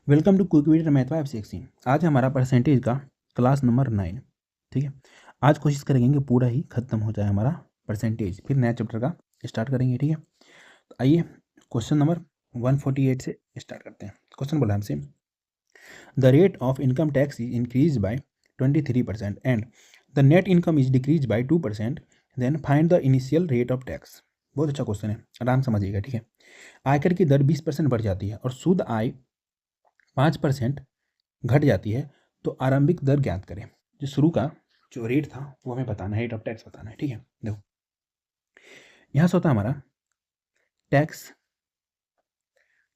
Welcome to quick math 516। आज हमारा percentage का क्लास नंबर 9। ठीक है, आज कोशिश करेंगे कि पूरा ही खत्म हो जाए हमारा परसेंटेज, फिर नया चैप्टर का स्टार्ट करेंगे। ठीक है, तो आइए क्वेश्चन नंबर 148 से स्टार्ट करते हैं। क्वेश्चन बोला हमसे, the rate of income tax is increase by 23% and the net income is decrease by 2%, then find the initial rate of tax. बहुत अच्छा क्वेश्चन है, आराम समझिएगा। ठीक है, आयकर की दर 20% बढ़ जाती है और शुद्ध आय 5% घट जाती है, तो आरंभिक दर ज्ञात करें। जो शुरू का जो रेट था वो हमें बताना है, रेट ऑफ टैक्स बताना है। ठीक है, देखो यहाँ से होता है हमारा टैक्स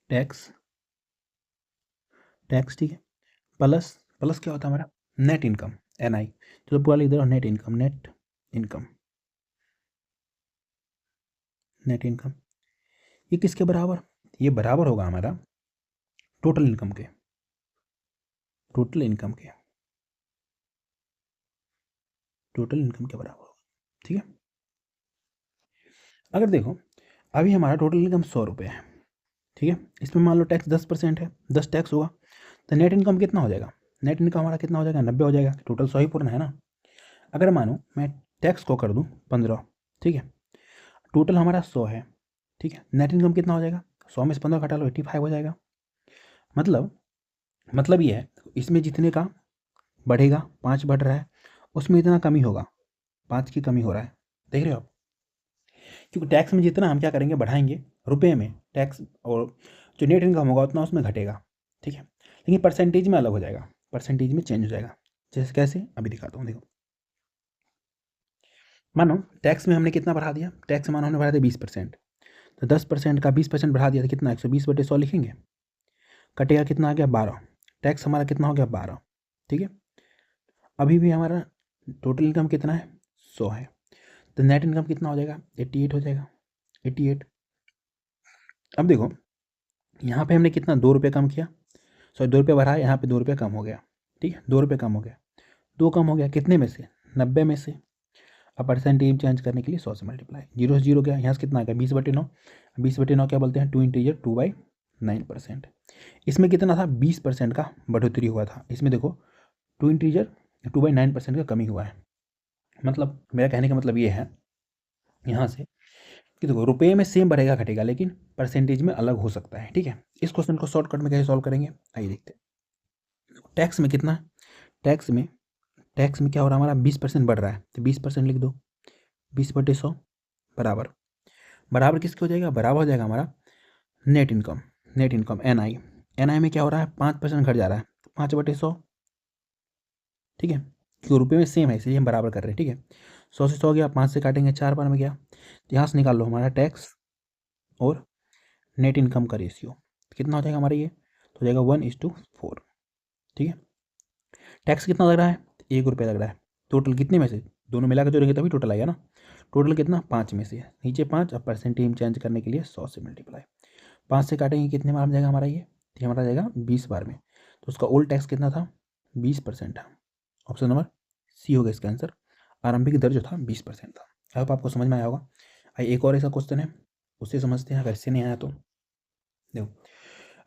टैक्स टैक्स। ठीक है, प्लस प्लस क्या होता है हमारा नेट इनकम, NI। तो पूरा लिख दे रहा net income, net income, net income. ये किसके बराबर? ये बराबर होगा हमारा टोटल इनकम के, टोटल इनकम के, टोटल इनकम के बराबर होगा। ठीक है, अगर देखो अभी हमारा टोटल इनकम 100 रुपये है। ठीक है, इसमें मान लो टैक्स 10% है, 10 टैक्स होगा, तो नेट इनकम कितना हो जाएगा? नेट इनकम हमारा कितना हो जाएगा? 90 हो जाएगा। टोटल 100 ही पूर्ण है ना। अगर मानो मैं टैक्स को कर दूं 15, ठीक है, टोटल हमारा 100 है। ठीक है, नेट इनकम कितना हो जाएगा? 100 में से 15 घटा लो, 85 हो जाएगा। मतलब ये है, इसमें जितने का बढ़ेगा, 5 बढ़ रहा है, उसमें इतना कमी होगा, 5 की कमी हो रहा है। देख रहे हो आप? क्योंकि टैक्स में जितना हम क्या करेंगे, बढ़ाएंगे रुपए में टैक्स, और जो नेट इनकम होगा उतना उसमें घटेगा। ठीक है, लेकिन परसेंटेज में अलग हो जाएगा, परसेंटेज में चेंज हो जाएगा। जैसे कैसे, अभी दिखाता हूँ। देखो मानो टैक्स में हमने कितना बढ़ा दिया, टैक्स मानो हमने बढ़ा दिया 20%, तो 10% का 20% बढ़ा दिया तो कितना, 120/100 लिखेंगे। कटेगा कितना आ गया? 12। टैक्स हमारा कितना हो गया? 12। ठीक है, अभी भी हमारा टोटल इनकम कितना है? 100 है, तो नेट इनकम कितना हो जाएगा? 88 हो जाएगा, 88। अब देखो यहाँ पे हमने कितना, 2 रुपये कम किया, सॉरी 2 रुपये बढ़ाया, यहाँ पे 2 रुपये कम हो गया। ठीक है, 2 रुपये कम हो गया, 2 कम हो गया, कितने में से? 90 में से। अब परसेंटेज चेंज करने के लिए 100 से मल्टीप्लाई, 0 से 0 गया, यहाँ से कितना आ गया? 20/9। 20/9 क्या बोलते हैं? 2 इंटीजर 2/9%। इसमें कितना था? 20% का बढ़ोतरी हुआ था, इसमें देखो 2 इंटीजर 2/9% का कमी हुआ है। मतलब मेरा कहने का मतलब ये है यहाँ से कि देखो रुपये में सेम बढ़ेगा घटेगा, लेकिन परसेंटेज में अलग हो सकता है। ठीक है, इस क्वेश्चन को शॉर्टकट में कैसे सॉल्व करेंगे, आइए देखते हैं। टैक्स में कितना? टैक्स में टैक्स में क्या हो रहा है हमारा? 20% बढ़ रहा है, तो 20% लिख दो, 20/100 बराबर, बराबर किसके हो जाएगा? बराबर हो जाएगा हमारा net income, net income NI। NI में क्या हो रहा है? 5% घट जा रहा है, 5/100। ठीक है, क्यों? रुपये में सेम है इसलिए हम बराबर कर रहे हैं। ठीक है, 100 से 100 गया, 5 से काटेंगे 4 बार में गया, तो यहाँ से निकाल लो हमारा टैक्स और नेट इनकम का रेशियो कितना हो जाएगा हमारा? ये तो हो जाएगा 1:4। ठीक है, टैक्स कितना लग रहा है? 1 रुपये लग रहा है। टोटल कितने में से? दोनों मिला के जोड़ेंगे तभी टोटल आएगा ना। टोटल कितना? 5 में से, नीचे 5। अब परसेंटेज चेंज करने के लिए 100 से मल्टीप्लाई, 5 से काटेंगे कितने बार में जाएगा हमारा? ये हमारा जाएगा 20 बार में। तो उसका ओल्ड टैक्स कितना था? 20% था। ऑप्शन नंबर सी होगा इसका आंसर। आरंभिक दर जो था 20% था। अब आपको समझ में आया होगा। आइए एक और ऐसा क्वेश्चन है, उससे समझते हैं। अगर इससे नहीं आया तो देखो,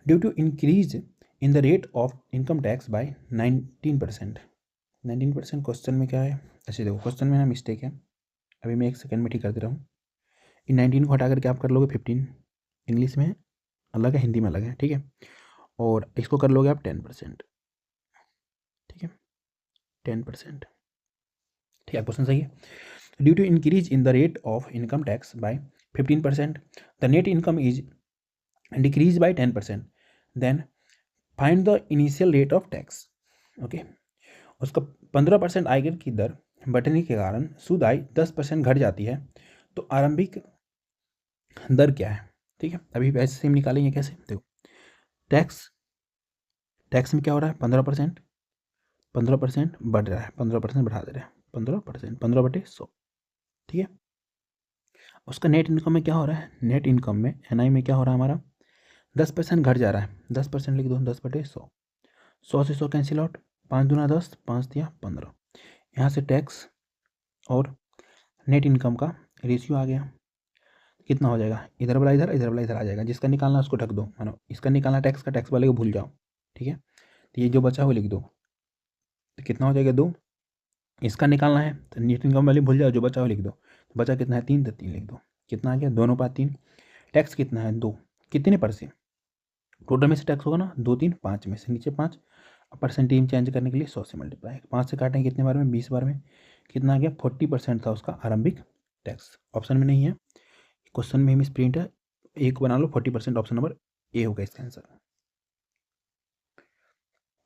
due to increase in the rate of income tax by 19%। 19% question में क्या है? अच्छा देखो, क्वेश्चन में ना मिस्टेक है, अभी मैं 1 सेकंड में ठीक कर दे रहा हूँ। इन 19 को हटा करके आप कर लोगे 15, इंग्लिश में अलग है, हिंदी में अलग है। ठीक है, और इसको कर लोगे आप 10%। ठीक है, 10%। ठीक है, क्वेश्चन सही है। Due to increase in the rate of income tax by 15%, the net income is decrease by 10%, then find the initial rate of tax. Okay, उसका 15% आयकर की दर बढ़ने के कारण शुद्ध आय 10% घट जाती है, तो आरंभिक दर क्या है? ठीक है, अभी ऐसे से हम निकालेंगे कैसे? देखो टैक्स, टैक्स में क्या हो रहा है? 15%, 15% बढ़ रहा है, 15% बढ़ा दे रहे हैं, 15%, 15/100। ठीक है, उसका नेट इनकम में क्या हो रहा है? नेट इनकम में NI में क्या हो रहा है हमारा? 10% घट जा रहा है, 10% लिख दो, 10/100। 100 से 100 कैंसिल आउट, 5 दूना 10, 5 दिया 15। यहाँ से टैक्स और नेट इनकम का रेशियो आ गया, कितना हो जाएगा? इधर वाला इधर, इधर वाला इधर आ जाएगा। जिसका निकालना उसको ढक दो, मानो इसका निकालना टैक्स का, टैक्स वाले को भूल जाओ। ठीक है। तो ये जो बचा वो लिख दो, तो कितना हो जाएगा 2। इसका निकालना है तो नेट इनकम वाली भूल जाओ, जो बचा वो लिख दो। तो बचा कितना है 3, तो 3 लिख दो। कितना आ गया 2/3। टैक्स कितना है 2, कितने पर से, टोटल में से टैक्स होगा ना 2 3 5 में से नीचे 5, और परसेंटेज चेंज करने के लिए 100 से मल्टीप्लाई, 5 से काटेंगे कितने बार में 20 बार में, कितना आ गया 40% था उसका आरंभिक टैक्स। ऑप्शन में नहीं है, क्वेश्चन में मिस प्रिंट है, एक बना लो 40%, ऑप्शन नंबर ए होगा इसका आंसर।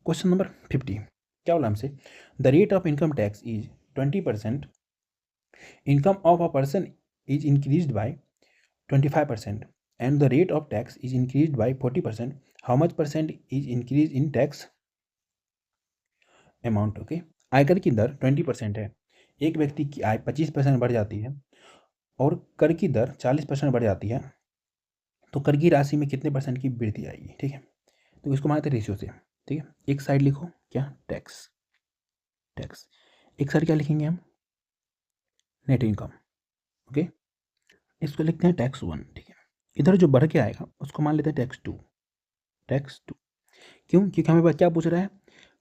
क्वेश्चन नंबर 50 क्या बोला हमसे, the rate of income tax is 20%, income of a person is increased bye 25% and the rate of tax is increased by 40%, how much percent is increase in tax amount? Okay, आयकर की दर 20% है, एक व्यक्ति की आय 25% बढ़ जाती है और कर की दर 40% बढ़ जाती है, तो कर की राशि में कितने परसेंट की वृद्धि आएगी? ठीक है, तो इसको मानते रेशियो से। ठीक है, एक साइड लिखो क्या टैक्स, टैक्स एक साइड क्या लिखेंगे हम नेट इनकम। ओके, इसको लिखते हैं टैक्स 1। ठीक है, इधर जो बढ़ के आएगा उसको मान लेते हैं टैक्स 2, टैक्स 2। क्यों? क्योंकि हमें क्या पूछ रहा है,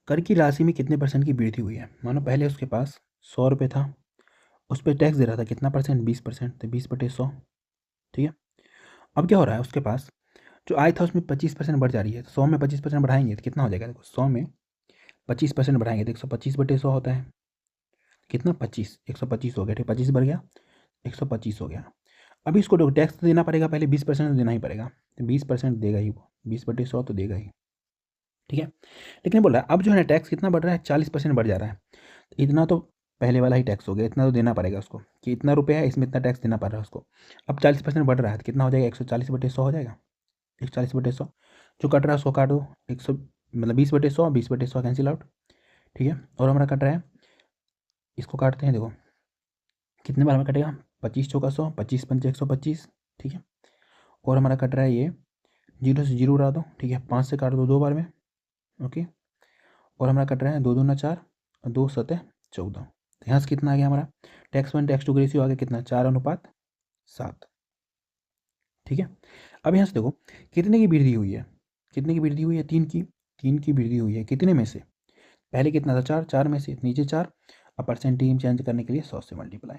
कर की राशि में कितने परसेंट की वृद्धि हुई है। मानो पहले उसके पास 100 रुपये था, उस पर टैक्स दे रहा था कितना परसेंट 20%, तो 20/100। ठीक है, अब क्या हो रहा है उसके पास जो आय था उसमें 25% बढ़ जा रही है, तो 100 में 25% बढ़ाएंगे तो कितना हो जाएगा, देखो 100 में 25% बढ़ाएंगे तो 125/100 होता है, कितना 25, 125 हो गया। ठीक, 25 बढ़ गया 125 हो गया। अभी इसको टैक्स तो देना पड़ेगा, पहले 20% देना ही पड़ेगा, तो 20% देगा ही वो, 20/100 तो देगा ही। ठीक है, लेकिन बोल रहा है अब जो है टैक्स कितना बढ़ रहा है 40% बढ़ जा रहा है, तो इतना तो पहले वाला ही टैक्स हो गया, इतना तो देना पड़ेगा उसको, कि इतना रुपये है इसमें इतना टैक्स देना पड़ रहा है उसको। अब 40% बढ़ रहा है तो कितना हो जाएगा 140/100 हो जाएगा, 140/100 जो कट रहा है उसको काट दो, 100 मतलब 20/100, 20/100 कैंसिल आउट। ठीक है, और हमारा कट रहा है, इसको काटते हैं, देखो कितने बार में कटेगा 25 चौका 100, 25 पंचे 125। ठीक है, और हमारा कट रहा है ये 0 से 0 उड़ा दो। ठीक है, 5 से काट दो 2 बार में। ओके, और हमारा कट रहा है 2 दूना 4 और 2 सतह 14। तो यहाँ से कितना आ गया हमारा टैक्स 1 टैक्स 2 का रेशियो आ गया कितना 4:7। ठीक है, अब यहाँ से देखो कितने की वृद्धि हुई है, कितने की वृद्धि हुई है 3 की वृद्धि हुई है, कितने में से, पहले कितना था 4, 4 में से नीचे 4, अब परसेंटेज चेंज करने के लिए 100 से मल्टीप्लाई,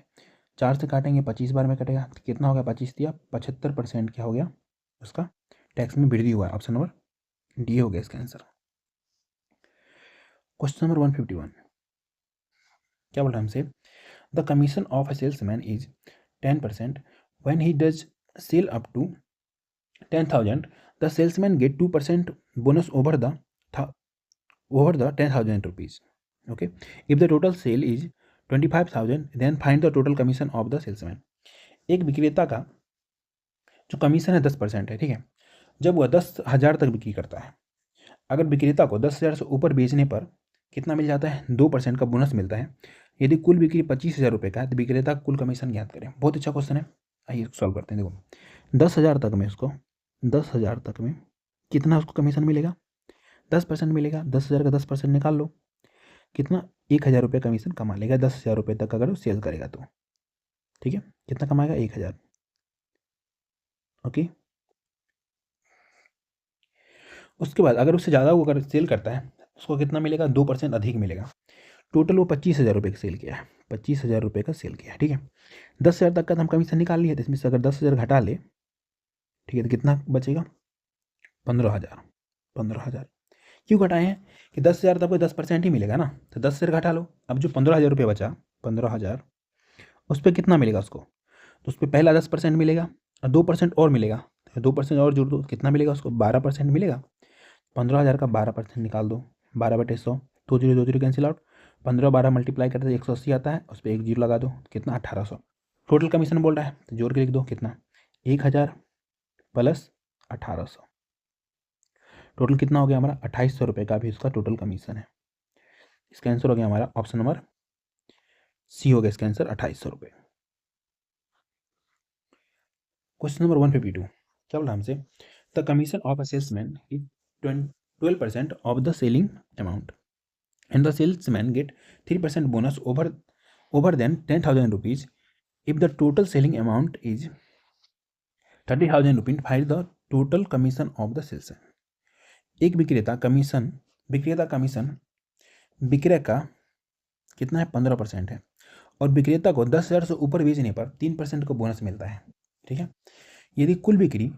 4 से काटेंगे 25 बार में कटेगा, तो कितना हो गया 25 दिया 75% क्या हो गया उसका टैक्स में वृद्धि हुआ है। ऑप्शन नंबर डी हो गया इसका आंसर। क्वेश्चन नंबर 151 क्या बोल रहा है हमसे, the commission of a salesman is 10% when he does sell up to 10,000 the salesman get 2% bonus over the 10,000 rupees. Okay, if the total sale is 25,000 then find the total commission of the salesman. एक विक्रेता का जो commission है 10% है। ठीक है, जब वह 10,000 तक बिक्री करता है, अगर विक्रेता को 10,000 से ऊपर बेचने पर कितना मिल जाता है 2% का बोनस मिलता है। यदि कुल बिक्री 25,000 रुपये का है तो विक्रेता कुल कमीशन ज्ञात करें। बहुत अच्छा क्वेश्चन है, आइए सॉल्व करते हैं। देखो 10,000 तक में उसको 10,000 तक में कितना उसको कमीशन मिलेगा 10% मिलेगा, 10,000 का 10% निकाल लो, कितना 1,000 रुपये कमीशन कमा लेगा 10,000 रुपये तक अगर वो सेल करेगा तो। ठीक है, कितना कमाएगा 1,000। ओके, उसके बाद अगर उससे ज़्यादा वो अगर सेल करता है उसको कितना मिलेगा 2% अधिक मिलेगा। टोटल वो 25,000 रुपये का सेल किया है, 25,000 रुपये का सेल किया है। ठीक है, 10,000 तक का तो हम कमीशन निकाल लिए, तो इसमें से अगर 10,000 घटा ले, ठीक है, तो कितना बचेगा 15,000। 15,000 क्यों घटाए हैं कि 10,000 तो आपको 10% ही मिलेगा ना, तो 10,000 घटा लो। अब जो 15,000 रुपये बचा 15,000 उस पर कितना मिलेगा उसको, तो उस पर पहला 10% मिलेगा और 2% और मिलेगा, तो 2% और जोड़ दो कितना मिलेगा उसको 12% मिलेगा। 15,000 का 12% निकाल दो, 12/100, 2 0 कैंसिल आउट, 15 12 मल्टीप्लाई करते तो 180 आता है, उस पर 1 0 लगा दो, कितना 1,800। टोटल कमीशन बोल रहा है तो जोड़ के लिख दो कितना 1,000 प्लस 1,800, टोटल कितना हो गया हमारा 2,800 रुपये का भी उसका टोटल कमीशन है। इसका आंसर हो गया हमारा ऑप्शन नंबर सी हो गया इसका आंसर 2,800 रुपये। क्वेश्चन नंबर 152 क्या बोला हमसे, the commission of a salesman is 12% of the selling amount and the salesman get 3% bonus over than 10,000 rupees. If the total selling amount is 30,000 rupees, find the total commission of the salesman. एक विक्रेता commission विक्रय का कितना है 15% है, और विक्रेता को 10,000 से ऊपर बेचने पर 3% का बोनस मिलता है। ठीक है, यदि कुल बिक्री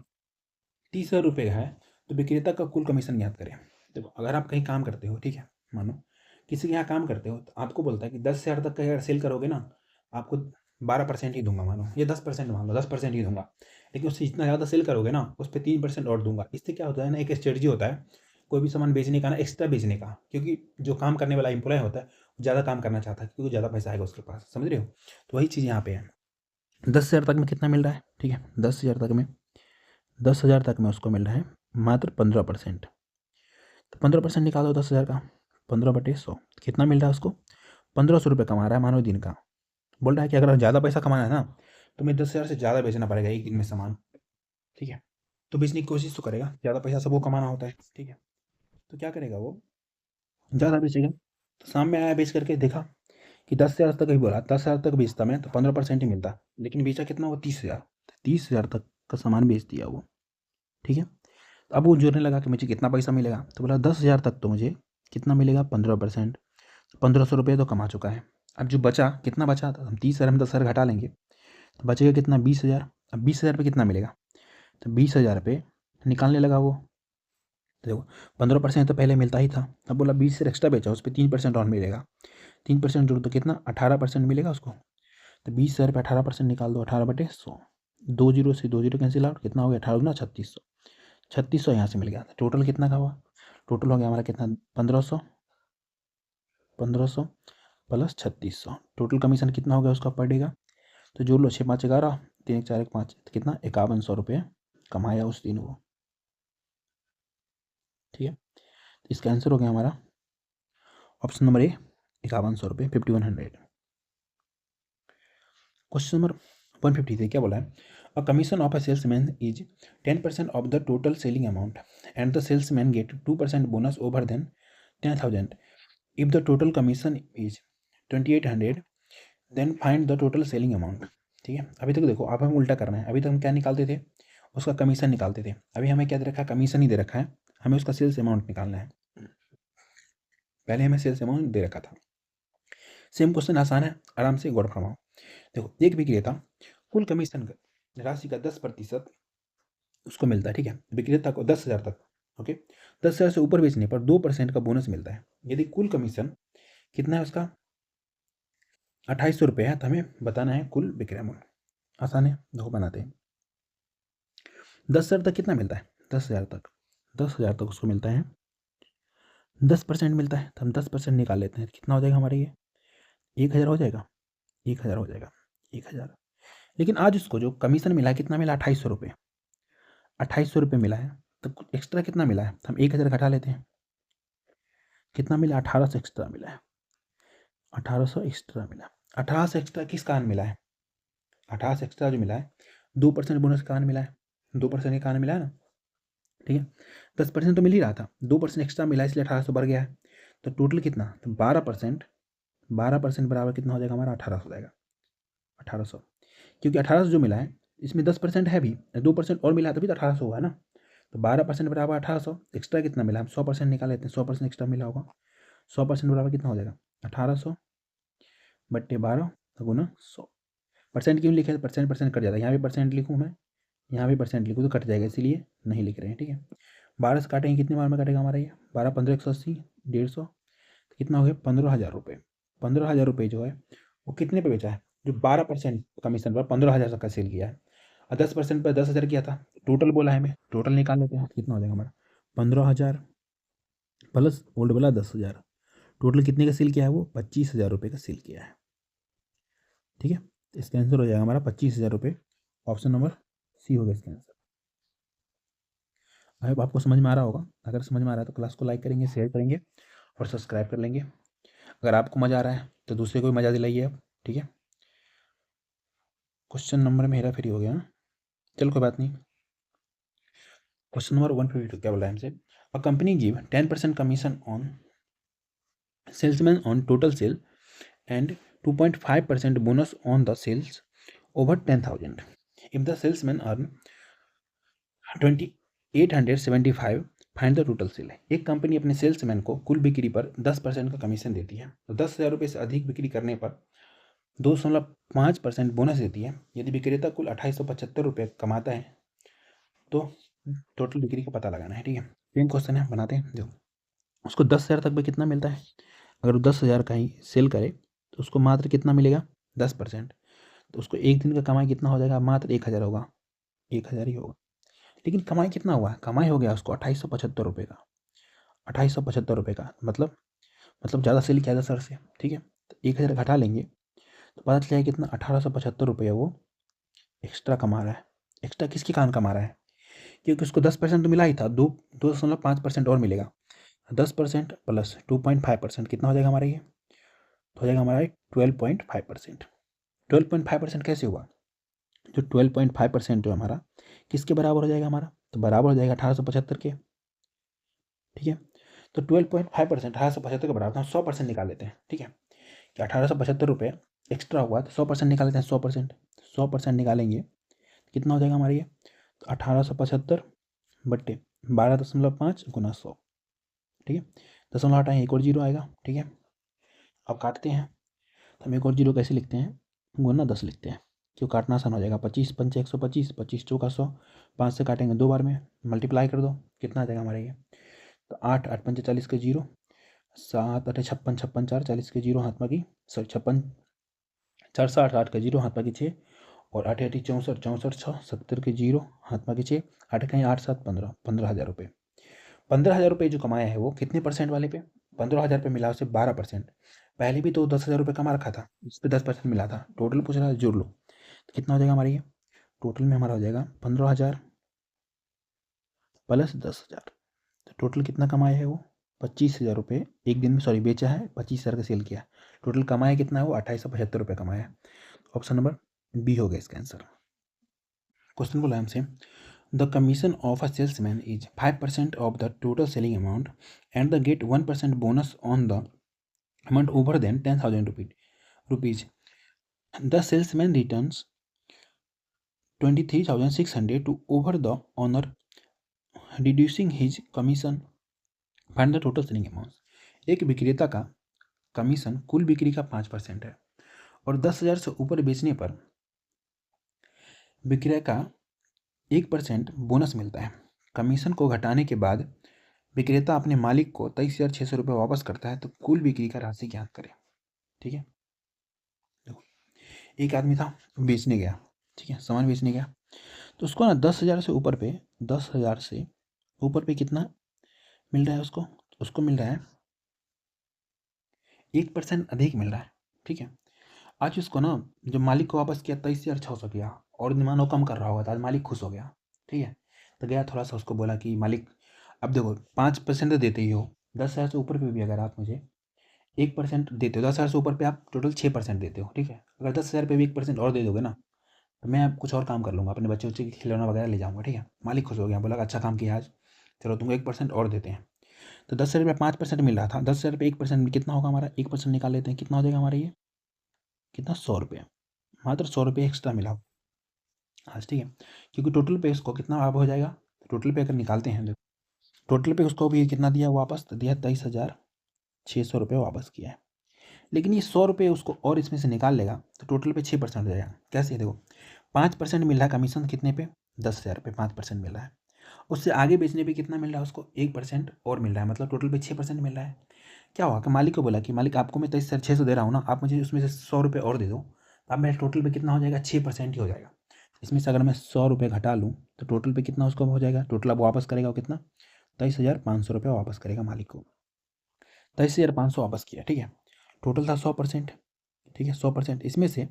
30,000 रुपये का है तो विक्रेता का कुल कमीशन ज्ञात करें। देखो, अगर आप कहीं काम करते हो, ठीक है, मानो किसी के यहाँ काम करते हो, तो आपको बोलता है कि 10,000 तक का अगर सेल करोगे ना, आपको 12% ही दूंगा, मानो ये 10% मान लो, 10% ही दूंगा, लेकिन उससे जितना ज़्यादा सेल करोगे ना, उस पर 3% और दूंगा। इससे क्या होता है ना, एक स्ट्रेटजी होता है कोई भी सामान बेचने का ना, एक्स्ट्रा बेचने का, क्योंकि जो काम करने वाला एम्प्लॉय होता है ज़्यादा काम करना चाहता है, क्योंकि ज़्यादा पैसा आएगा उसके पास, समझ रहे हो। तो वही चीज़ यहाँ पे है। 10,000 तक में कितना मिल रहा है, ठीक है, 10,000 तक में उसको मिल रहा है मात्र 15%। तो 15% निकालो 10,000 का, 15/100 कितना मिल रहा है उसको, 1,500 रुपये कमा रहा है मानो दिन का। बोल रहा है कि अगर ज़्यादा पैसा कमाना है ना, तो मैं 10,000 से ज़्यादा बेचना पड़ेगा एक दिन में सामान। ठीक है, तो बेचने की कोशिश तो करेगा, ज़्यादा पैसा सबको कमाना होता है। ठीक है, तो क्या करेगा वो, ज़्यादा बेचेगा। तो शाम में आया, बेच करके देखा कि 10,000 तक ही बोला, 10,000 तक बेचता मैं तो 15% ही मिलता, लेकिन बेचा कितना, वो 30,000। 30,000 तक का सामान बेच दिया वो। ठीक है, अब वो जोड़ने लगा कि मुझे कितना पैसा मिलेगा, तो बोला 10,000 तक तो मुझे कितना मिलेगा, 15%, 1,500 रुपये तो कमा चुका है। अब जो बचा, कितना बचा, तो हम 30,000 में 10,000 घटा लेंगे, तो बचेगा कितना, 20,000। अब 20,000 पे कितना मिलेगा, तो 20,000 पे निकालने लगा वो। तो देखो, 15% तो पहले मिलता ही था, अब बोला 20 से एक्स्ट्रा बेचा, उस पर 3% और मिलेगा, 3% जोड़ तो कितना, 18% मिलेगा उसको। तो 20,000 पे 18% निकाल दो, 18/100, 2 जीरो से 2 जीरो कैंसिल आउट, कितना हो गया, 18 गुना 3600। 3600 यहाँ से मिल गया। टोटल कितना का हुआ, टोटल हो गया हमारा कितना, 1,500, 1,500 प्लस 3600, टोटल कमीशन कितना हो गया उसका पर डे का। तो जोड़ लो, 6 5 11, 3 1 4 1 5, तो कितना, 5100 रुपये कमाया उस दिन वो। ठीक है, तो इसका आंसर हो गया हमारा ऑप्शन नंबर ए, 5100 रुपये, 5100। क्वेश्चन नंबर 153 क्या बोला है, a commission of a salesman is 10% of the total selling amount and the salesman get 2% bonus over then 10,000 if the total commission is 2,800 then find the total selling amount. ठीक है, अभी तक देखो, अब हमें उल्टा करना है। अभी तक हम क्या निकालते थे, उसका कमीशन निकालते थे, अभी हमें क्या दे रखा है, कमीशन ही दे रखा है, हमें उसका सेल्स अमाउंट निकालना है। पहले हमें सेल्स अमाउंट दे रखा था। सेम क्वेश्चन आसान है, आराम से गौर फरमाओ। देखो, एक विक्रेता कुल कमीशन राशि का 10% उसको मिलता है। ठीक है, विक्रेता को 10,000 तक, ओके, 10,000 से ऊपर बेचने पर 2% का बोनस मिलता है। यदि कुल कमीशन कितना है उसका, 2,800 रुपये है, तो हमें बताना है कुल विक्रय मूल्य। आसान है, देखो बनाते हैं। 10,000 तक कितना मिलता है, 10,000 तक, 10,000 तक उसको मिलता है 10% मिलता है, तो हम 10% निकाल लेते हैं, कितना हो जाएगा हमारे ये, 1,000 हो जाएगा, 1,000 हो जाएगा, 1,000। लेकिन आज उसको जो कमीशन मिला है, कितना मिला, 2,800 रुपये, 2,800 रुपये मिला है, तो एक्स्ट्रा कितना मिला है, तो हम 1,000 घटा लेते हैं, कितना मिला, 1,800 एक्स्ट्रा मिला है, 1,800 एक्स्ट्रा मिला। 1,800 एक्स्ट्रा किस कारण मिला है, 1,800 एक्स्ट्रा जो मिला है 2% बोनस के कारण मिला है, 2% के कारण मिला है ना। ठीक है, 10% तो मिल ही रहा था, 2% एक्स्ट्रा मिला, इसलिए 1,800 बढ़ गया है। तो टोटल कितना, तो 12%, 12% बराबर कितना हो जाएगा हमारा, 1,800 हो जाएगा, 1,800। क्योंकि 1,800 जो मिला है, इसमें 10% है भी, 2% और मिला है तभी तो 1,800 हुआ ना। तो 12% बराबर 1,800, एक्स्ट्रा कितना मिला, हम 100% निकाल लेते हैं, 100% एक्स्ट्रा मिला होगा, 100% बराबर कितना हो जाएगा, 1,800 बट्टे 12 गुना 100। परसेंट क्यों लिखे, परसेंट परसेंट कट जाता है, यहाँ भी परसेंट लिखूँ मैं, यहाँ भी परसेंट लिखूँ तो कट जाएगा, इसीलिए नहीं लिख रहे हैं। ठीक है, 12 से काटेंगे, कितनी बार में कटेगा हमारा ये, 12 15 180, 150, तो कितना हो गया, 15,000 रुपये। 15,000 रुपये जो है वो कितने पे बेचा है, जो 12% कमीशन पर 15,000 तक का सेल किया है, और 10% पर 10,000 किया था। टोटल बोला है हमें, टोटल निकाल लेते हैं, कितना हो जाएगा हमारा, 15,000 प्लस ओल्ड वाला 10,000, टोटल कितने का सेल किया है वो, 25,000 रुपये का सेल किया है। ठीक है, इसका आंसर हो जाएगा हमारा 25,000 रुपये, ऑप्शन नंबर सी होगा इसका आंसर। आई होप आपको समझ में आ रहा होगा, अगर समझ में आ रहा है तो क्लास को लाइक करेंगे, शेयर करेंगे और सब्सक्राइब कर लेंगे। अगर आपको मज़ा आ रहा है तो दूसरे को भी मज़ा दिलाइए आप। ठीक है, क्वेश्चन नंबर में हेरा फेरी हो गया ना, चल कोई बात नहीं। क्वेश्चन नंबर 152 क्या बोला है हमसे, a company give 10% commission on salesman on total sale and 2.5% bonus on the sales over 10,000. If the salesman earn 2,875, find the total sale है। एक कंपनी अपने सेल्समैन को कुल बिक्री पर 10% का कमीशन देती है, तो 10,000 रुपये से अधिक बिक्री करने पर 2.5% बोनस देती है। यदि विक्रेता कुल 2875 रुपये कमाता है तो टोटल बिक्री का पता लगाना है। ठीक है, सेम क्वेश्चन है, बनाते हैं। देखो, उसको 10,000 तक में कितना मिलता है, अगर वो 10,000 का ही सेल करे तो उसको मात्र कितना मिलेगा, 10%। तो उसको एक दिन का कमाई कितना हो जाएगा, मात्र 1,000 होगा, 1,000 ही होगा। लेकिन कमाई कितना हुआ, कमाई हो गया उसको 2875 रुपये का, 2875 रुपये का, मतलब ज़्यादा सेल किया 10,000 से। ठीक है, तो 1,000 घटा लेंगे तो पता चलेगा कितना, 1,875 रुपये वो एक्स्ट्रा कमा रहा है। एक्स्ट्रा किसके कारण कमा रहा है, क्योंकि उसको 10% तो मिला ही था, 2.5% और मिलेगा। 10% प्लस 2.5% कितना हो जाएगा हमारा, ये तो हो जाएगा हमारा 12.5%। 12.5% कैसे हुआ, जो 12.5% जो हमारा किसके बराबर हो जाएगा हमारा, तो बराबर हो जाएगा 1,875 के। ठीक है, तो 12.5% 1,875 के बराबर, हम 100% निकाल लेते हैं। ठीक है, कि 1,875 रुपये एक्स्ट्रा हुआ तो 100% निकाल लेते हैं। 100% निकालेंगे कितना हो जाएगा हमारे ये, तो 1,875 बट्टे 12.5 गुना 100। ठीक है, दशमलव हटाएंगे, एक और जीरो आएगा। ठीक है, अब काटते हैं, तो हम एक और जीरो कैसे लिखते हैं, गुना 10 लिखते हैं, क्यों काटना आसान हो जाएगा। 25 पंचे 125, 25 चौका 100, 5 से काटेंगे 2 बार में, मल्टीप्लाई कर दो, कितना आ जाएगा हमारे ये, तो 8 8 पंचे 40 के जीरो, 7 8 56, 56 4 40 के जीरो, हाथ बाकी 56 4 7 8 का जीरो, हाथ बाकी 6, और 8 8 64 64 6 70 के जीरो, हाथ बाकी 6, 8 कहीं 8 7 15, 15,000 रुपये। 15,000 रुपये जो कमाया है वो कितने परसेंट वाले पे, 15,000 पे मिला उसे 12%। पहले भी तो 10,000 रुपये कमा रखा था, इस पर 10% मिला था। टोटल पूछ रहा है, जोड़ लो, तो कितना हो जाएगा हमारा ये, टोटल में हमारा हो जाएगा 15,000 प्लस 10,000, तो टोटल कितना कमाया है वो, 25,000 रुपये एक दिन में, सॉरी बेचा है, 25,000 का सेल किया। टोटल कमाया कितना है वो, 2,875 रुपये कमाया। ऑप्शन नंबर बी हो गया इसका आंसर। क्वेश्चन बोला हमसे, the commission of a salesman is 5% of the total selling amount and the get 1% bonus on the amount over than 10,000 rupees. The salesman returns 23,600 to over the owner, reducing his commission. Find the total selling amount. एक विक्रेता का commission कुल बिक्री का 5% है और 10,000 से ऊपर बेचने पर विक्रय का 1% बोनस मिलता है। कमीशन को घटाने के बाद विक्रेता अपने मालिक को 23,600 रुपये वापस करता है, तो कुल बिक्री का राशि ज्ञात करें। ठीक है, देखो, एक आदमी था, बेचने गया, ठीक है, सामान बेचने गया, तो उसको ना 10,000 से ऊपर पे, 10,000 से ऊपर पे कितना मिल रहा है उसको, उसको मिल रहा है 1% अधिक मिल रहा है। ठीक है, आज उसको ना जब मालिक को वापस किया 23,600 किया, और मानो कम कर रहा होगा, तो आज मालिक खुश हो गया। ठीक है, तो गया थोड़ा सा उसको बोला कि मालिक, अब देखो 5% तो देते ही हो, 10,000 से ऊपर पे भी अगर आप मुझे 1% देते हो, 10,000 से ऊपर पे आप टोटल 6% देते हो। ठीक है, अगर 10,000 पे भी 1% और दे दोगे ना, तो मैं कुछ और काम कर लूँगा, अपने बच्चे के खिलौना वगैरह ले जाऊँगा। ठीक है, मालिक खुश हो गया, बोला अच्छा काम किया आज, चलो तुमको 1% और देते हैं। तो 10,000 रुपये 5% मिल रहा था, 10,000 रुपये 1% में कितना होगा हमारा, 1% निकाल लेते हैं, कितना हो जाएगा हमारा ये, कितना, 100 रुपये, मात्र 100 रुपये एक्स्ट्रा मिला आज। ठीक है, क्योंकि टोटल पे इसको कितना आप हो जाएगा, टोटल पे अगर निकालते हैं, देखो टोटल पे उसको भी कितना दिया वापस, तो दिया 23,600 रुपये वापस किया है। लेकिन ये 100 रुपये उसको और इसमें से निकाल लेगा तो टोटल पे 6% हो जाएगा। कैसे, देखो 5% मिल रहा है कमीशन, कितने पे, 10,000 रुपये 5% मिल रहा है, उससे आगे बेचने पे कितना मिल रहा है उसको, 1% और मिल रहा है, मतलब टोटल पे 6% मिल रहा है। क्या हुआ कि मालिक को बोला कि मालिक आपको मैं 23,600 दे रहा हूँ ना, आप मुझे उसमें से 100 रुपये और दे दो, तो अब मेरे टोटल पे कितना हो जाएगा, 6% ही हो जाएगा। इसमें से अगर मैं 100 रुपये घटा लूँ तो टोटल पे कितना उसको हो जाएगा, टोटल अब वापस करेगा वो कितना, 23,500 रुपये वापस करेगा मालिक को। 23,500 वापस किया। ठीक है, टोटल था 100%। ठीक है, 100%, इसमें से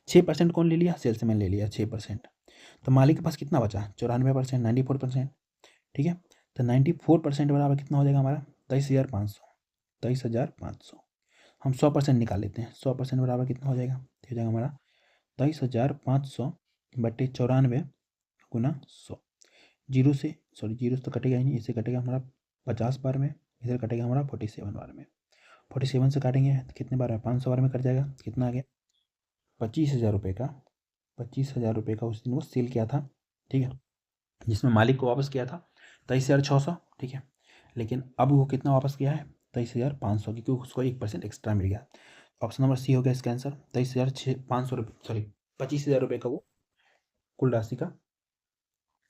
6% कौन ले लिया, सेल्समैन ले लिया 6%, तो मालिक के पास कितना बचा, 94%, 94%। ठीक है, तो 94% बराबर कितना हो जाएगा हमारा, 23,500, 23,500। हम 100% निकाल लेते हैं, 100% बराबर कितना हो जाएगा, हो जाएगा हमारा 23,500 बट्टे 94 गुना 100। जीरो से, सॉरी जीरो से तो कटेगा ही नहीं, इससे कटेगा हमारा 50 बार में, इधर कटेगा हमारा 47 बार में। 47 से काटेंगे तो कितने बार में, 500 बार में कट जाएगा, कितना आ गया, 25,000 रुपये का, 25,000 रुपये का उस दिन वो सेल किया था। ठीक है, जिसमें मालिक को वापस किया था 23,600, ठीक है। लेकिन अब वो कितना वापस किया है, 23,500, क्योंकि उसको 1% एक्स्ट्रा मिल गया। ऑप्शन नंबर सी हो गया इसका आंसर। 23,500 रुपये, सॉरी 25,000 रुपये का वो कुल राशि का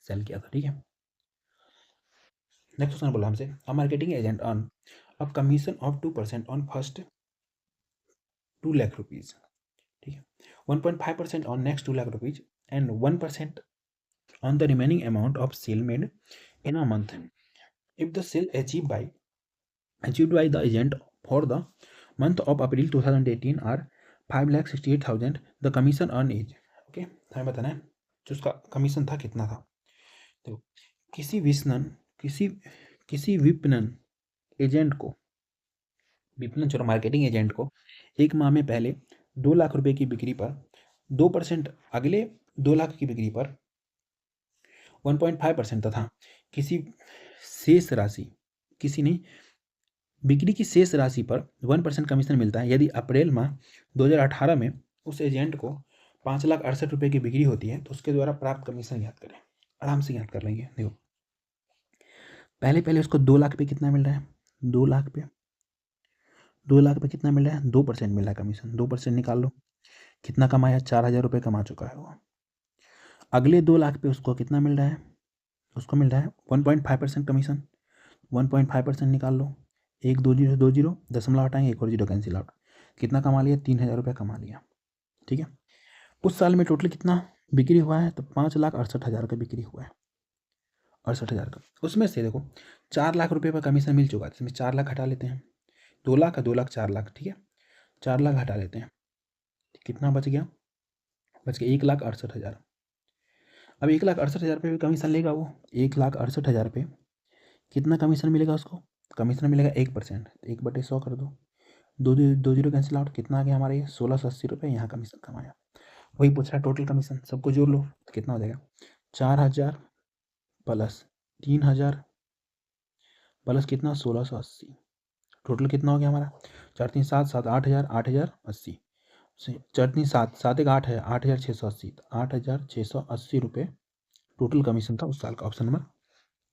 सेल किया था, ठीक है। नेक्स्ट क्वेश्चन बोला हमसे, a marketing agent earn a commission of 2% on first 2 lakh rupees, ठीक है, 1.5% on next 2 lakh rupees and 1% on the remaining amount of sale made in a month. If the sale achieved by the agent for the month of April 2018 are 5,68,000, the commission earned is, okay, हमें बताना है जो उसका commission था कितना था। देखो, किसी विपणन एजेंट को, विपणन चलो मार्केटिंग एजेंट को एक माह में पहले 2 लाख रुपए की बिक्री पर 2%, अगले 2 लाख की बिक्री पर 1.5% तथा किसी शेष राशि, किसी नहीं, बिक्री की शेष राशि पर 1% कमीशन मिलता है यदि अप्रैल माह 2018 में उस एजेंट को 5,68,000 रुपये की बिक्री होती है, तो उसके द्वारा प्राप्त कमीशन याद करें। आराम से याद कर लेंगे। देखो, पहले उसको 2 लाख पे कितना मिल रहा है, 2 लाख पे कितना मिल रहा है, 2% मिल रहा है कमीशन। 2% निकाल लो, कितना कमाया, 4,000 रुपये कमा चुका है वो। अगले 2 लाख पे उसको कितना मिल रहा है, उसको मिल रहा है 1.5% कमीशन। 1.5% निकाल लो, 1 2 0 2 0 दशमलव हटाएंगे, एक और जीरो कैंसिल आउट, कितना कमा लिया, 3,000 रुपये कमा लिया, ठीक है। उस साल में टोटल कितना बिक्री हुआ है, तो 5,68,000 का बिक्री हुआ है, 68,000 का। उसमें से देखो 4 लाख रुपये का कमीशन मिल चुका है, इसमें 4 लाख हटा लेते हैं, 2 लाख का 2 लाख 4 लाख, ठीक है, 4 लाख हटा लेते हैं, कितना बच गया, 1,68,000। अब 1,68,000 रुपये कमीशन लेगा वो, 1,68,000 रुपये कितना कमीशन मिलेगा उसको, कमीशन मिलेगा 1%, 1/100 कर दो, 2 जीरो कैंसिल आउट, कितना आ गया हमारे ये 1,680 रुपये यहाँ कमीशन कमाया। वही पूछ रहा है टोटल कमीशन, सबको जोड़ लो तो कितना हो जाएगा, 4,000 प्लस 3,000 प्लस कितना 1,680, टोटल कितना हो गया हमारा, 4 3 7 7 8,000 8,080, 4 3 7 7 1 8 है, 8,680, 8,680 रुपये टोटल कमीशन था उस साल का। ऑप्शन नंबर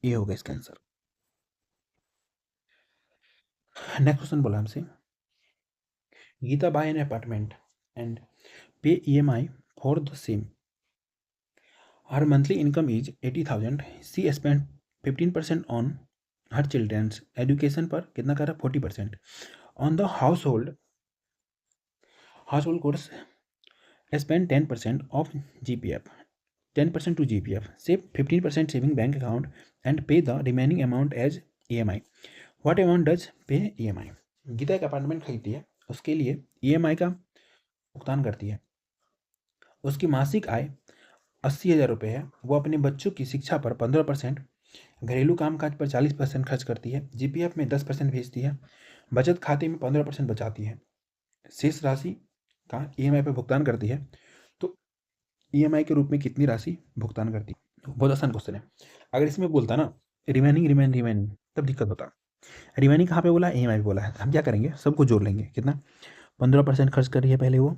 ए होगा इसका आंसर। नेक्स्ट क्वेश्चन बोला हमसे, Geeta buy an apartment and pay EMI for the same, her monthly income is 80,000, she spend 15% on her children's education पर कितना कर रहा है, 40%, on the household course spend 10% of GPF, 10% to GPF, save 15% saving bank account and pay the remaining amount as EMI. What amount does pay EMI? Geeta एक apartment खरीदती है, उसके लिए EMI का भुगतान करती है। उसकी मासिक आय 80,000 रुपये है। वो अपने बच्चों की शिक्षा पर 15%, घरेलू कामकाज पर 40% खर्च करती है, GPF में 10% भेजती है, बचत खाते में 15% बचाती है, शेष राशि का EMI पर भुगतान करती है, तो EMI के रूप में कितनी राशि भुगतान करती है। बहुत आसान क्वेश्चन है। अगर इसमें बोलता ना रिमेनिंग तब दिक्कत होता। रिमेनिंग कहाँ पे बोला, EMI पे बोला है। हम क्या करेंगे, सबको जोड़ लेंगे, कितना 15% खर्च कर रही है पहले वो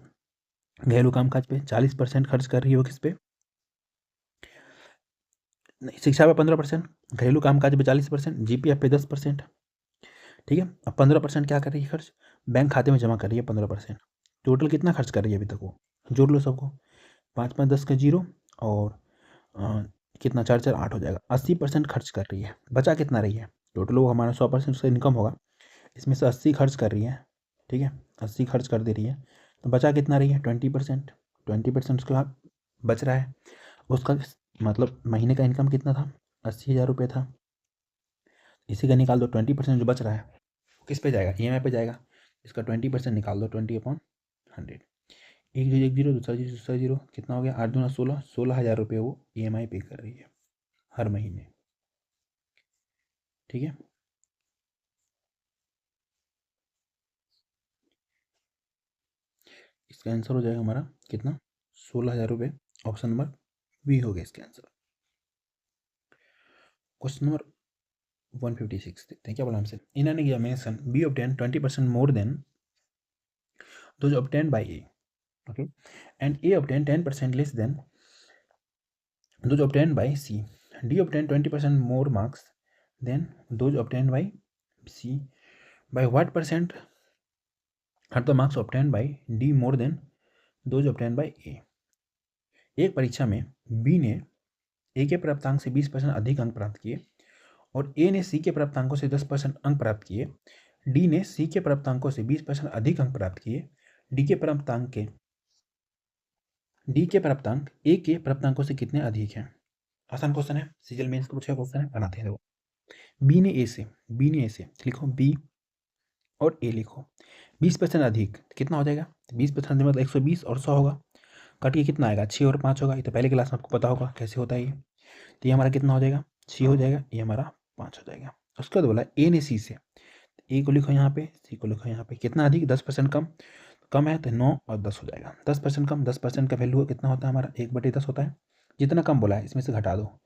घरेलू कामकाज पे, 40% खर्च कर रही है वो किस पे, शिक्षा पे 15%, घरेलू कामकाज पे 40%, GPF पे 10%, ठीक है। अब 15% क्या कर रही है खर्च, बैंक खाते में जमा कर रही है 15%। टोटल कितना खर्च कर रही है अभी तक वो, जोड़ लो सबको, 5 5 10 का 0 और कितना 4 4 8 हो जाएगा, 80% खर्च कर रही है। बचा कितना रही है, टोटल वो हमारा 100% उसका इनकम होगा, इसमें से 80 खर्च कर रही है, ठीक है, 80 खर्च कर दे रही है, तो बचा कितना रही है 20%, 20% उसके बाद बच रहा है। उसका मतलब महीने का इनकम कितना था, 80,000 रुपये था, इसी का निकाल दो, 20% जो बच रहा है किस पे जाएगा, EMI पे जाएगा। इसका 20% निकाल दो, 20/100, एक जीरो दूसरा जीरो कितना हो गया, 8 दूना 16, 16,000 रुपये वो EMI पे कर रही है हर महीने, ठीक है। इसका आंसर हो जाएगा हमारा कितना, 16,000 रुपये। ऑप्शन नंबर बी हो गया इसका आंसर। क्वेश्चन नंबर 156 देखते हैं क्या बोला हमसे, in an examination B obtain 20% more than those obtained by A, okay, and A obtained 10% less than those obtained by C. D obtained 20% more marks than those obtained by C by what percent are the marks obtained by D more than those obtained by A. एक परीक्षा में B ने ए के प्राप्तांक से 20% अधिक अंक प्राप्त किए और ए ने सी के प्राप्तांकों से 10% अंक प्राप्त किए। डी ने सी के प्राप्तांकों से 20% अधिक अंक प्राप्त किए। डी के प्राप्तांक ए के प्राप्तांकों से कितने अधिक हैं? आसान क्वेश्चन है, सीजीएल मेंस का पूछा क्वेश्चन है, बनाते हैं। देखो बी ने ए से लिखो, बी और ए लिखो। 20% अधिक कितना हो जाएगा? 20% मतलब 120 और 100 होगा, काटिए कितना आएगा? 6 और 5 होगा। ये तो पहले क्लास में आपको पता होगा कैसे होता है ये। तो ये हमारा कितना हो जाएगा? 6 हो जाएगा, ये हमारा 5 हो जाएगा। उसके बाद बोला ए ने सी से, ए को लिखो यहाँ पे, सी को लिखो यहाँ पे। कितना अधिक? 10% कम। कम है तो 9 और 10 हो जाएगा। 10% कम, 10% का वैल्यू कितना होता है हमारा? 1/10 होता है। जितना कम बोला है इसमें से घटा दो,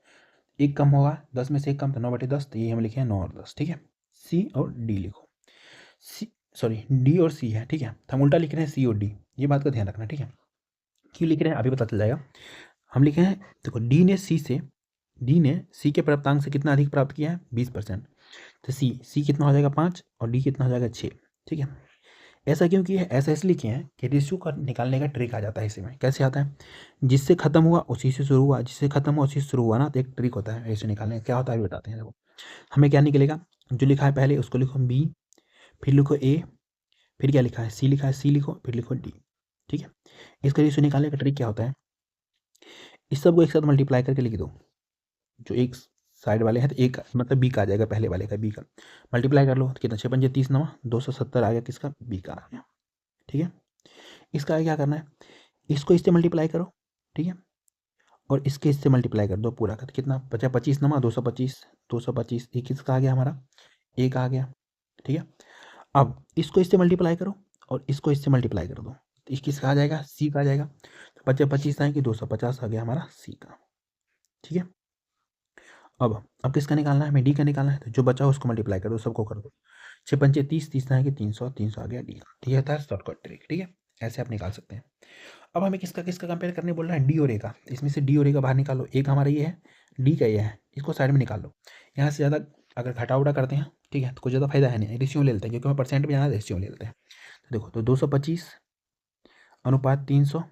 एक कम होगा, 10 में से एक कम तो 9/10, तो ये हम लिखे हैं 9 और 10। ठीक है, सी और डी लिखो। डी और सी है, ठीक है। हम उल्टा लिख रहे हैं सी और डी, ये बात का ध्यान रखना, ठीक है। क्यों लिख रहे हैं अभी पता चल जाएगा। हम लिखे हैं, देखो डी ने सी के प्राप्तांक से कितना अधिक प्राप्त किया है? 20%। तो सी कितना हो जाएगा? 5 और डी कितना हो जाएगा? 6। ठीक है, ऐसा क्यों किया है? ऐसा इसलिए किया है कि रेशियो का निकालने का ट्रिक आ जाता है इसमें। कैसे आता है? जिससे खत्म हुआ उसी से शुरू हुआ, जिससे खत्म हुआ उसी से शुरू हुआ ना, तो एक ट्रिक होता है रेशियो निकालने का। क्या होता है अभी बताते हैं। देखो हमें क्या निकलेगा? जो लिखा है पहले उसको लिखो बी, फिर लिखो ए, फिर क्या लिखा है? सी लिखा है, सी लिखो, फिर लिखो डी। ठीक है, इसका रेशियो निकालने का ट्रिक क्या होता है? इस सबको एक साथ मल्टीप्लाई करके लिख दो। जो एक साइड वाले हैं तो एक मतलब बी का आ जाएगा, पहले वाले का बी का मल्टीप्लाई कर लो तो कितना? 6 × 5 = 30, 270 आ गया। किसका? बी का आ गया। ठीक है, इसका क्या करना है? इसको इससे मल्टीप्लाई करो, ठीक है, और इसके इससे मल्टीप्लाई कर दो पूरा का। कितना बचा? 25 नमा 225, 225 एक किसका आ गया हमारा? एक आ गया। ठीक है, अब इसको इससे मल्टीप्लाई करो और इसको इससे मल्टीप्लाई कर दो, तो किसका आ जाएगा? सी का आ जाएगा। तो बचा 25 आएगी, 250 आ गया हमारा सी का। ठीक है, अब किसका निकालना है? हमें डी का निकालना है, तो जो बचा उसको मल्टीप्लाई कर दो, सबको कर दो। 6 × 5 = 30, 30 आएगी 300, 300 आ गया डी का। ठीक है, था शॉर्टकट ट्रिक। ठीक है, ऐसे आप निकाल सकते हैं। अब हमें किसका किसका कंपेयर करने बोल रहा है? डी और ए का। इसमें से डी और ए का बाहर निकालो। एक हमारा ये है, डी का ये है, इसको साइड में निकाल लो। यहाँ से ज़्यादा अगर घटा उड़ा करते हैं, ठीक है, तो कोई ज़्यादा फायदा है नहीं, रेशियो ले लेते हैं, क्योंकि हमें परसेंट में जाना है, रेशियो ले लेते हैं। तो देखो, तो 225 अनुपात 300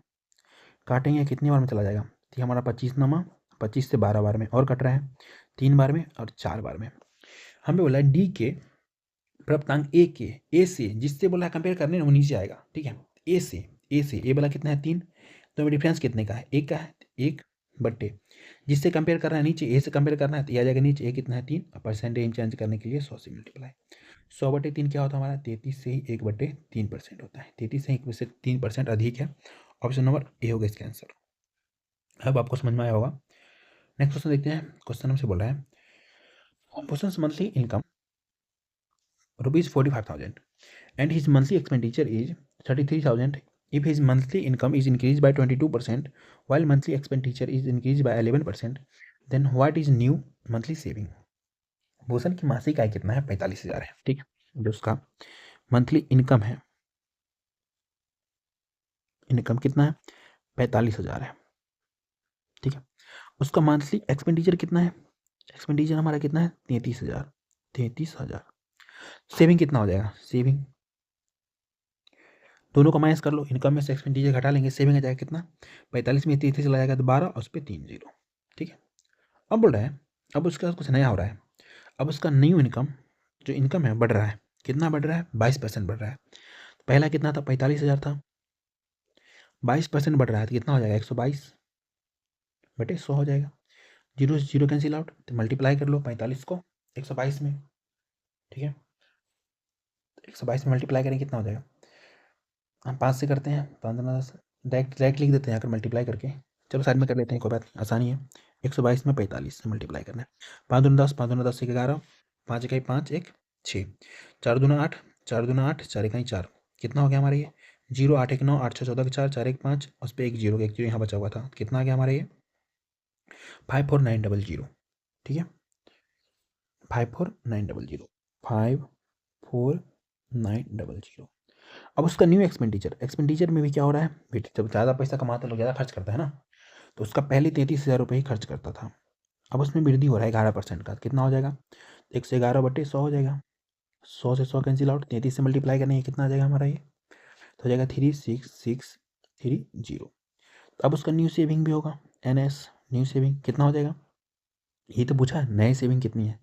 काटेंगे कितनी बार में चला जाएगा? तो ये हमारा 25 नमा 25 से 12 बार में और कट रहा है, 3 बार में और 4 बार में। हमें बोला है डी के प्राप्तांक ए से, जिससे बोला है कंपेयर करने वो नीचे आएगा। ठीक है, ए से ए वाला कितना है? 3। तो डिफरेंस कितने का है? 1 का है, 1 बट्टे जिससे कंपेयर करना है नीचे, ए से कंपेयर करना है तो ये आ जाएगा नीचे। ए कितना है? 3। और परसेंटेज चेंज करने के लिए 100 से मल्टीप्लाई। 100/3 क्या होता है हमारा? 33 से ही 1/3% होता है। 33 से 1/3% अधिक है। ऑप्शन नंबर ए होगा इसका आंसर। अब आपको समझ में आया होगा। नेक्स्ट क्वेश्चन देखते हैं। क्वेश्चन हमसे बोल रहा है, persons monthly income ₹45,000 and his monthly expenditure is 33,000. If his monthly income is increased by 22% while monthly expenditure is increased by 11%, then what is new monthly saving? Bhushan की मासिक आय कितना है? 45,000 है। ठीक है, जो उसका मंथली इनकम है, इनकम कितना है? 45,000 है। ठीक है, उसका मंथली एक्सपेंडिचर कितना है? एक्सपेंडिचर हमारा कितना है? 33,000। 33,000 सेविंग कितना हो जाएगा? सेविंग दोनों का माइनस कर लो, इनकम में से एक्सपेंडिचर घटा लेंगे, सेविंग आ जाएगा कितना? 45 में 33 चला जाएगा तो 12 और उस पर 3 0। ठीक है, अब बोल रहा है, अब उसका कुछ नया हो रहा है। अब उसका न्यू इनकम, जो इनकम है बढ़ रहा है। कितना बढ़ रहा है? 22% बढ़ रहा है। पहला कितना था? 45,000 था, 22% बढ़ रहा है तो कितना हो जाएगा? 122/100 हो जाएगा। 0 से 0 कैंसिल आउट, तो मल्टीप्लाई कर लो 45 को 122 में। ठीक है, 122 में मल्टीप्लाई करेंगे कितना हो जाएगा? हम 5 से करते हैं, 5 × 10 डायरेक्ट लिख देते हैं अगर मल्टीप्लाई करके। चलो साइड में कर लेते हैं, कोई बात नहीं, आसानी है। 122 में 45 से मल्टीप्लाई करना है। 5 × 10, 5 × 10 = 11, 5 × 1 5 1 6, 4 × 2 8, 4 × 2 8, 4 × 1 4। कितना हो गया हमारा ये? 0 8 1 9 8 6 14 4 4 1 5, उस पर 1 0 यहाँ बचा हुआ था। कितना आ गया हमारा ये? 54900। ठीक है, 54900, 54900। अब उसका न्यू एक्सपेंडिचर में भी क्या हो रहा है? जब ज़्यादा पैसा कमाता है तो ज़्यादा खर्च करता है ना, तो उसका पहले 33,000 रुपये ही खर्च करता था, अब उसमें वृद्धि हो रहा है 11% का, कितना हो जाएगा 111/100 हो जाएगा। 100 से 100 कैंसिल आउट, 33 से मल्टीप्लाई करने कितना आ जाएगा हमारा ये, तो हो जाएगा 36630। अब उसका न्यू सेविंग भी होगा, NS न्यू सेविंग कितना हो जाएगा, ये तो पूछा है नए सेविंग कितनी है,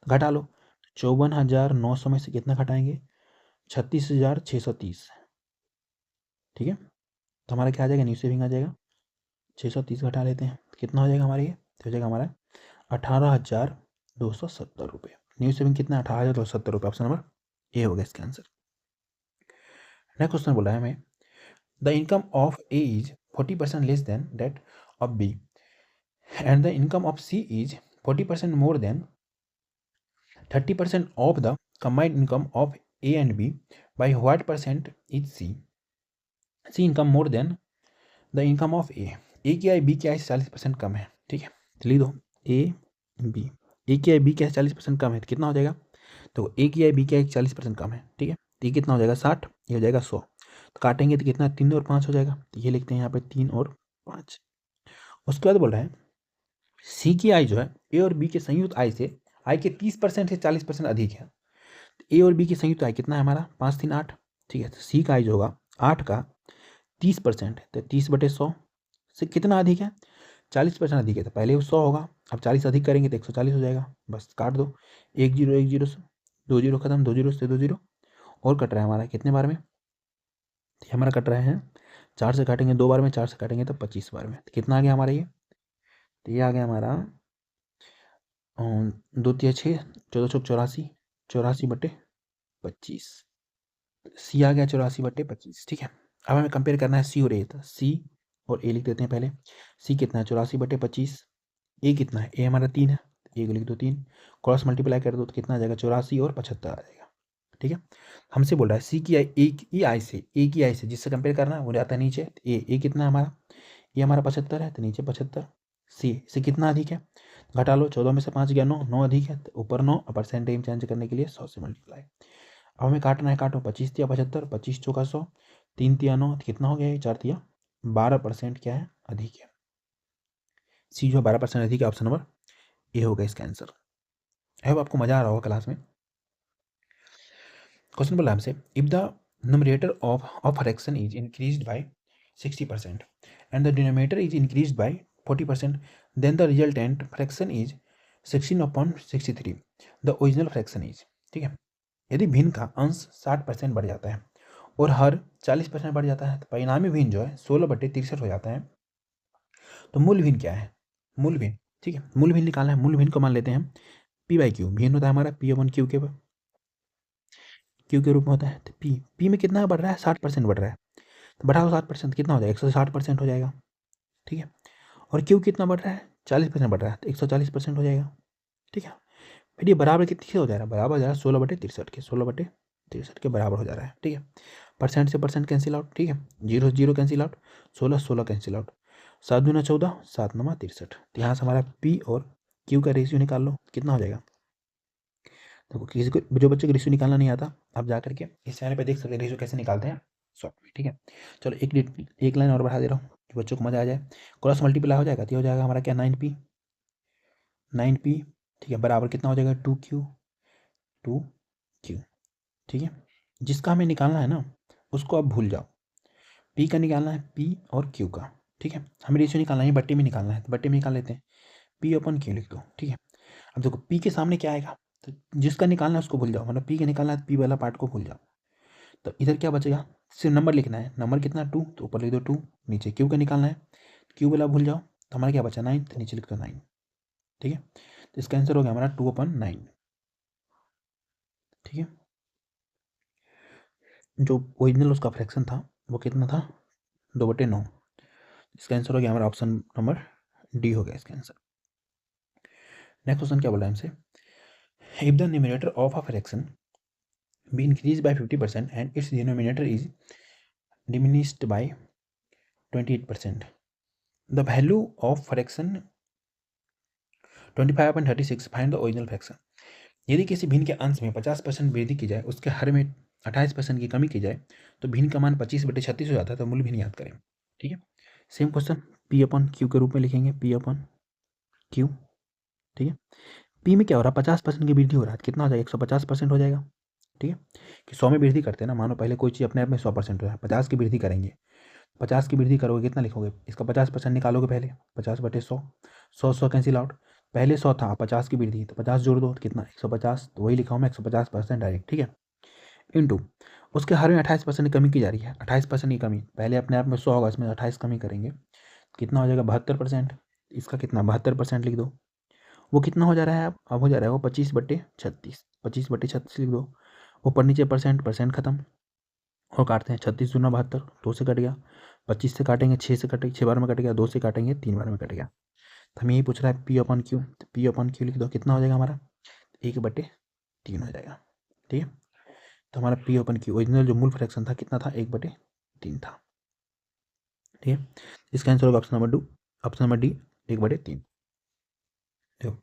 तो घटा लो। 54,900 में से कितना घटाएंगे, 36,630, ठीक है। तो हमारा क्या आ जाएगा, न्यू सेविंग आ जाएगा 630 घटा लेते हैं, तो कितना हो जाएगा हमारा ये, तो हो जाएगा हमारा 18,270 रुपये। न्यू सेविंग कितना, 18,270 रुपये, ऑप्शन नंबर ए हो गया इसका आंसर। नेक्स्ट क्वेश्चन बोला है हमें, the income of A is 40% less than that of B and the income of C is 40% more than 30% of the combined income of A and B. By what percent is C? C income more than the income of A. A की आय B की आय से 40% कम है, ठीक है। तो लिख दो A B, A की आय B की आय 40% कम है, तो कितना हो जाएगा, तो A की आय B की आय 40% कम है, ठीक है। तो ये कितना हो जाएगा 60, ये हो जाएगा 100, तो काटेंगे तो कितना 3 और 5 हो जाएगा, तो ये लिखते हैं यहाँ पे 3 और 5। उसके बाद बोल रहा है सी की आय जो है ए और बी के संयुक्त आय से आय के 30% से 40% अधिक है। ए और बी की संयुक्त आय कितना है हमारा 5 3 8, ठीक है। तो सी का आय जो होगा 8 का 30% है, तो 30/100 से कितना अधिक है, 40% अधिक है, तो पहले वो 100 होगा, अब 40 अधिक करेंगे तो 140 हो जाएगा, बस काट दो। 1 0 1 0 से 2 0 खत्म, 2 0 से 2 0 और कट रहा है हमारा कितने बार में, तो हमारा कट रहा है 4 से काटेंगे 2 बार में, 4 से काटेंगे तो 25 बार में, तो कितना आ गया हमारा ये, तो ये आ गया हमारा 2 3 6 14 चौक 84, 84/25, सी आ गया 84/25, ठीक है। अब हमें कंपेयर करना है सी और ए, तो सी और ए लिख देते हैं पहले। सी कितना है 84/25, ए कितना है, ए हमारा 3 है, ए को लिख दो 3, क्रॉस मल्टीप्लाई कर दो तो कितना आ जाएगा 84 और 75 आ जाएगा, ठीक है। हमसे बोल रहा है सी की आय ए की आय से, ए की आय से जिससे कंपेयर करना है वो जाता है नीचे, ए कितना है हमारा, ये हमारा 75 है, तो नीचे 75, सी से कितना अधिक है, घटा लो, 14 में से 5 गया 9, 9 अधिक है, तो ऊपर 9 और परसेंटेज चेंज करने के लिए 100 से मल्टीप्लाई। अब हमें काटना है, काटो 25 तिया 75, 25 चौका 100, 3 तिया 9, तो कितना हो गया ये 4 तिया 12% क्या है अधिक है, सी जो 12% अधिक है, ऑप्शन नंबर ए होगा इसका आंसर। आई होप आपको मजा आ रहा होगा क्लास में। क्वेश्चन बोला हमसे, if the numerator of fraction is increased by 60% and the denominator is increased by 40%, then the resultant fraction is 16/63, the original fraction is, ठीक है। यदि भिन्न का अंश 60% बढ़ जाता है और हर 40% बढ़ जाता है, तो परिणामी भिन्न जो है 16/63 हो जाता है, तो मूल भिन्न क्या है, मूल भिन्न, ठीक है। मूल भिन्न निकालना है, मूल भिन्न को मान लेते हैं P/Q, भिन्न होता है हमारा P/Q के क्यू के रूप में होता है, तो पी में कितना बढ़ रहा है 60% बढ़ रहा है, तो बढ़ाओ 60%, कितना हो जाएगा 160% हो जाएगा, ठीक है। और क्यू कितना बढ़ रहा है 40% बढ़ रहा है, तो 140% हो जाएगा, ठीक है। फिर ये बराबर कितने से हो जा रहा है, बराबर हो जा रहा है 16/63 के, 16/63 के बराबर हो जा रहा है, ठीक है। परसेंट से परसेंट कैंसिल आउट, ठीक है, 0 0 कैंसिल आउट, 16 16 कैंसिल आउट, 7 दूना 14, 7 9 63, तो यहाँ से हमारा पी और क्यू का रेशियो निकाल लो, कितना हो जाएगा। देखो किसी को, जो बच्चे को रेशियो निकालना नहीं आता, आप जा करके इस चैनल पे देख सकते हैं रेशियो कैसे निकालते हैं शॉर्ट में, ठीक है। चलो एक लाइन और बढ़ा दे रहा हूँ कि बच्चों को मजा आ जाए। क्रॉस मल्टीप्लाई हो जाएगा तो हो जाएगा हमारा क्या 9p, 9p, ठीक है, बराबर कितना हो जाएगा 2q, 2q, ठीक है। जिसका हमें निकालना है ना उसको आप भूल जाओ, p का निकालना है, p और q का, ठीक है। हमें रेशियो निकालना है, बट्टे में निकालना है, तो बट्टे में निकाल लेते हैं, p/q लिख दो, ठीक है। अब देखो p के सामने क्या आएगा, तो जिसका निकालना है उसको भूल जाओ, मतलब p का निकालना है, p वाला पार्ट को भूल जाओ, तो इधर क्या बचेगा, सिर्फ नंबर लिखना है, नंबर कितना 2, तो ऊपर लिख दो 2, नीचे क्यू का निकालना है, क्यू वाला भूल जाओ, तो हमारा क्या बचा 9, तो नीचे लिख दो 9, ठीक है। तो इसका आंसर हो गया हमारा 2/9, ठीक है। जो ओरिजिनल उसका फ्रैक्शन था वो कितना था 2/9, इसका आंसर हो गया हमारा ऑप्शन नंबर डी हो गया इसका आंसर। नेक्स्ट क्वेश्चन क्या बोला है हमसे, if the numerator of a fraction be increased by 50% and its denominator is diminished by 28%, the value of fraction 25/36, find the original fraction। यदि किसी भिन्न के अंश में 50% वृद्धि की जाए, उसके हर में 28% की कमी की जाए, तो भिन्न का मान 25/36 हो जाता है, तो मूल भिन्न याद करें, ठीक है। सेम क्वेश्चन P/Q के रूप में लिखेंगे, P/Q, ठीक है। पी में क्या हो रहा है, 50% की वृद्धि हो रहा है, कितना हो जाएगा, 150% हो जाएगा। ठीक है, कि 100 में वृद्धि करते हैं ना, मानो पहले कोई चीज़ अपने आप में 100% हो रहा है, 50 की वृद्धि करेंगे, 50 की वृद्धि करोगे कितना लिखोगे, इसका 50% निकालोगे पहले, 50/100, 100 कैंसिल आउट, पहले 100 था, 50 की वृद्धि, तो 50 जोड़ दो तो कितना, 150, तो वही लिखा हूँ मैं 150% डायरेक्ट। ठीक है, इंटू उसके हर में 28% की कमी की जा रही है, 28% की कमी, पहले अपने आप में 100 होगा, इसमें 28 कमी करेंगे, कितना हो जाएगा 72%, इसका कितना 72% लिख दो, वो कितना हो जा रहा है, अब हो जा रहा है वो 25/36, 25/36 लिख दो, ऊपर नीचे परसेंट, परसेंट खत्म और काटते हैं, 36 दूना 72, 2 से कट गया, 25 से काटेंगे, 6 से कटेगा, 6 बार में कट गया, 2 से काटेंगे, 3 बार में कट गया, तो हमें यही पूछ रहा है पी अपन क्यू, तो पी अपन क्यू लिख दो, कितना हो जाएगा हमारा 1/3 हो जाएगा। ठीक है, तो हमारा पी अपन क्यू ओरिजिनल जो मूल फ्रैक्शन था कितना था, 1/3 था। ठीक है, इसका आंसर होगा option number 2, option number D 1/3। देखो,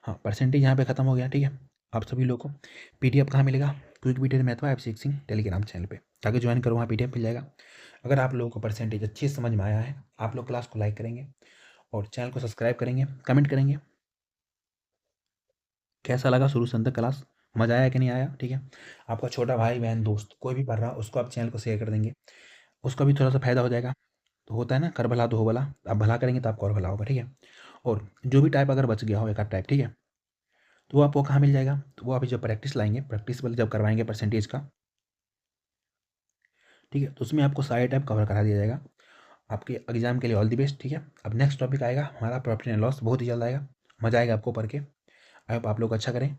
हाँ परसेंटेज यहाँ पे खत्म हो गया। ठीक है, आप सभी लोगों को पीडीएफ कहाँ मिलेगा, क्विक वीडियो मैथ ऐप सिक्सिंग टेलीग्राम चैनल पे जाके ज्वाइन करो, वहाँ पीडीएफ मिल जाएगा। अगर आप लोगों को परसेंटेज अच्छी समझ में आया है, आप लोग क्लास को लाइक करेंगे और चैनल को सब्सक्राइब करेंगे, कमेंट करेंगे कैसा लगा शुरू से अंत तक क्लास, मज़ा आया कि नहीं आया। ठीक है, आपका छोटा भाई बहन दोस्त कोई भी पढ़ रहा उसको आप चैनल को शेयर कर देंगे, उसका भी थोड़ा सा फायदा हो जाएगा। तो होता है ना, कर भला तो हो भला, आप भला करेंगे तो आपको और भला होगा। ठीक है, और जो भी टाइप अगर बच गया हो एक आध टाइप, ठीक है, तो वो आपको कहाँ मिल जाएगा, तो वो अभी जब प्रैक्टिस लाएंगे, प्रैक्टिस वाले जब करवाएंगे परसेंटेज का, ठीक है, तो उसमें आपको सारे टाइप कवर करा दिया जाएगा। आपके एग्जाम के लिए ऑल दी बेस्ट। ठीक है, अब नेक्स्ट टॉपिक आएगा हमारा प्रॉफिट एंड लॉस, बहुत ही जल्द आएगा, मजा आएगा आपको पढ़ के। आई होप आप लोग अच्छा करें।